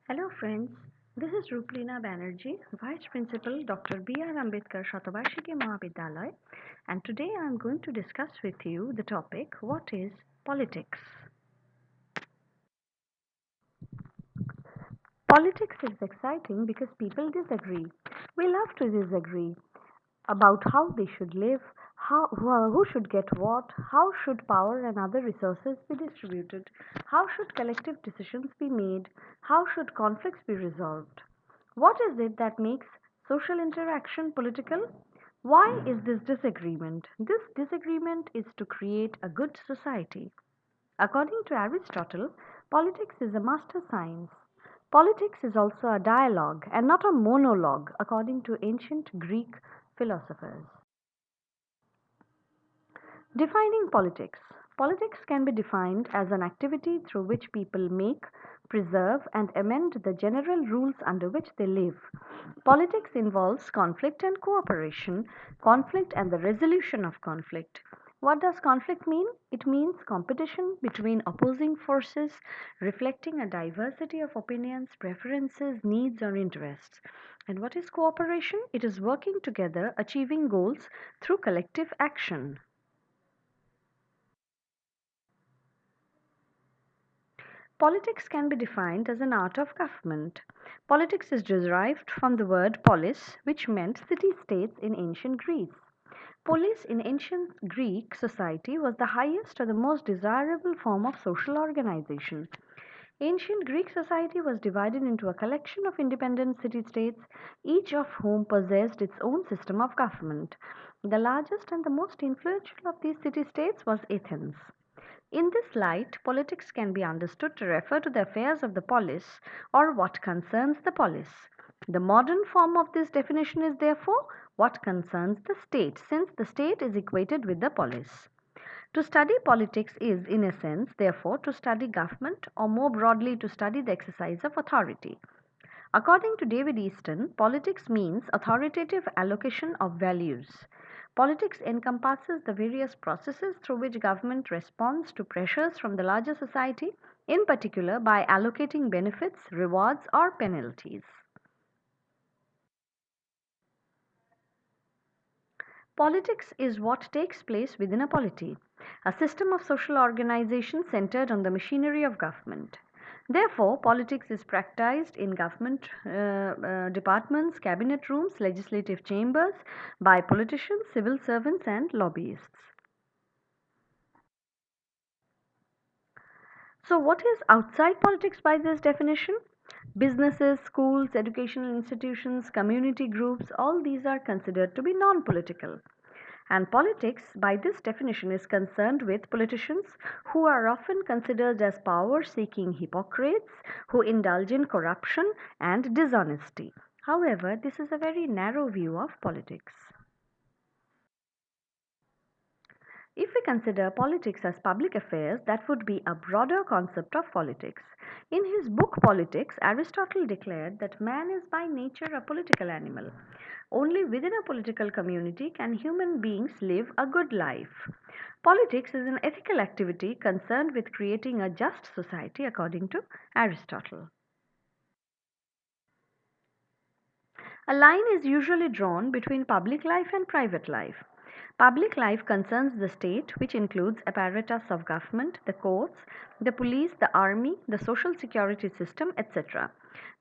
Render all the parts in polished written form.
Hello friends, this is Ruplina Banerjee, Vice Principal Dr. B.R. Ambedkar Shatavarshiki Mahavidyalaya, and today I am going to discuss with you the topic what is politics. Politics is exciting because people disagree. We love to disagree about how they should live, who should get what, how should power and other resources be distributed, how should collective decisions be made, how should conflicts be resolved. What is it that makes social interaction political? Why is this disagreement? This disagreement is to create a good society. According to Aristotle, politics is a master science. Politics is also a dialogue and not a monologue, according to ancient Greek philosophers. Defining politics. Politics can be defined as an activity through which people make, preserve, and amend the general rules under which they live. Politics involves conflict and cooperation, conflict and the resolution of conflict. What does conflict mean? It means competition between opposing forces reflecting a diversity of opinions, preferences, needs, or interests. And what is cooperation? It is working together, achieving goals through collective action. Politics can be defined as an art of government. Politics is derived from the word polis, which meant city states in ancient Greece. Polis in ancient Greek society was the highest or the most desirable form of social organization. Ancient Greek society was divided into a collection of independent city states, each of whom possessed its own system of government. The largest and the most influential of these city states was Athens. In this light, politics can be understood to refer to the affairs of the polis or what concerns the polis. The modern form of this definition is therefore what concerns the state, since the state is equated with the polis. To study politics is, in a sense, therefore, to study government, or more broadly, to study the exercise of authority. According to David Easton, politics means authoritative allocation of values. Politics encompasses the various processes through which government responds to pressures from the larger society, in particular by allocating benefits, rewards, or penalties. Politics is what takes place within a polity, a system of social organization centered on the machinery of government. Therefore, politics is practiced in government departments, cabinet rooms, legislative chambers, by politicians, civil servants, and lobbyists. So, what is outside politics by this definition? Businesses, schools, educational institutions, community groups, all these are considered to be non political. And politics, by this definition, is concerned with politicians who are often considered as power seeking hypocrites who indulge in corruption and dishonesty. However, this is a very narrow view of politics. If we consider politics as public affairs, that would be a broader concept of politics. In his book Politics, Aristotle declared that man is by nature a political animal. Only within a political community can human beings live a good life. Politics is an ethical activity concerned with creating a just society, according to Aristotle. A line is usually drawn between public life and private life. Public life concerns the state, which includes apparatus of government, the courts, the police, the army, the social security system, etc.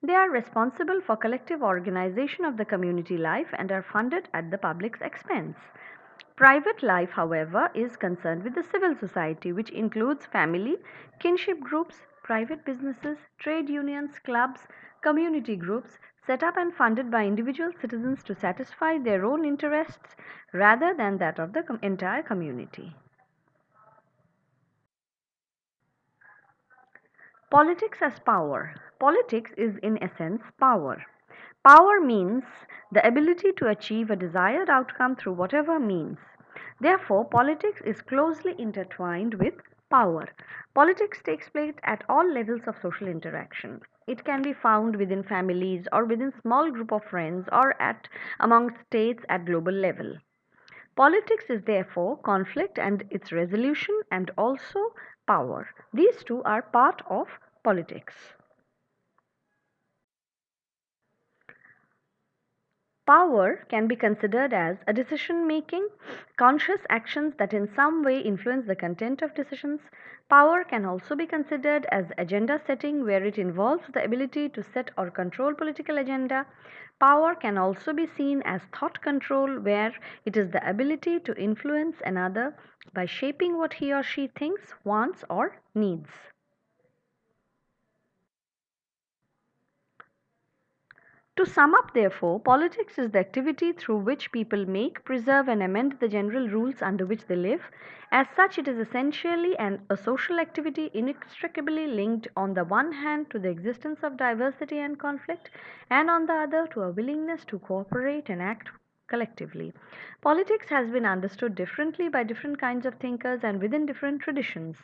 They are responsible for collective organization of the community life and are funded at the public's expense. Private life, however, is concerned with the civil society, which includes family, kinship groups, private businesses, trade unions, clubs, community groups, set up and funded by individual citizens to satisfy their own interests rather than that of the entire community. Politics as power. Politics is, in essence, power. Power means the ability to achieve a desired outcome through whatever means. Therefore, politics is closely intertwined with power. Politics takes place at all levels of social interaction. It can be found within families or within small group of friends or at among states at global level. Politics is therefore conflict and its resolution and also power. These two are part of politics. Power can be considered as a decision making, conscious actions that in some way influence the content of decisions. Power can also be considered as agenda setting, where it involves the ability to set or control political agenda. Power can also be seen as thought control, where it is the ability to influence another by shaping what he or she thinks, wants, or needs. To sum up, therefore, politics is the activity through which people make, preserve, and amend the general rules under which they live. As such, it is essentially a social activity inextricably linked, on the one hand, to the existence of diversity and conflict, and on the other, to a willingness to cooperate and act collectively. Politics has been understood differently by different kinds of thinkers and within different traditions.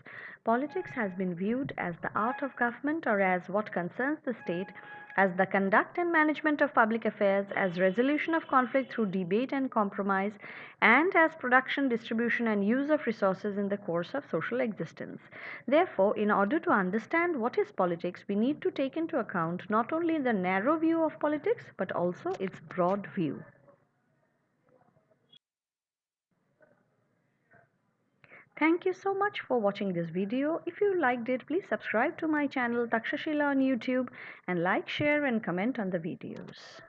Politics has been viewed as the art of government, or as what concerns the state, as the conduct and management of public affairs, as resolution of conflict through debate and compromise, and as production, distribution, and use of resources in the course of social existence. Therefore, in order to understand what is politics, we need to take into account not only the narrow view of politics but also its broad view. Thank you so much for watching this video. If you liked it, please subscribe to my channel Takshashila on YouTube and like, share and comment on the videos.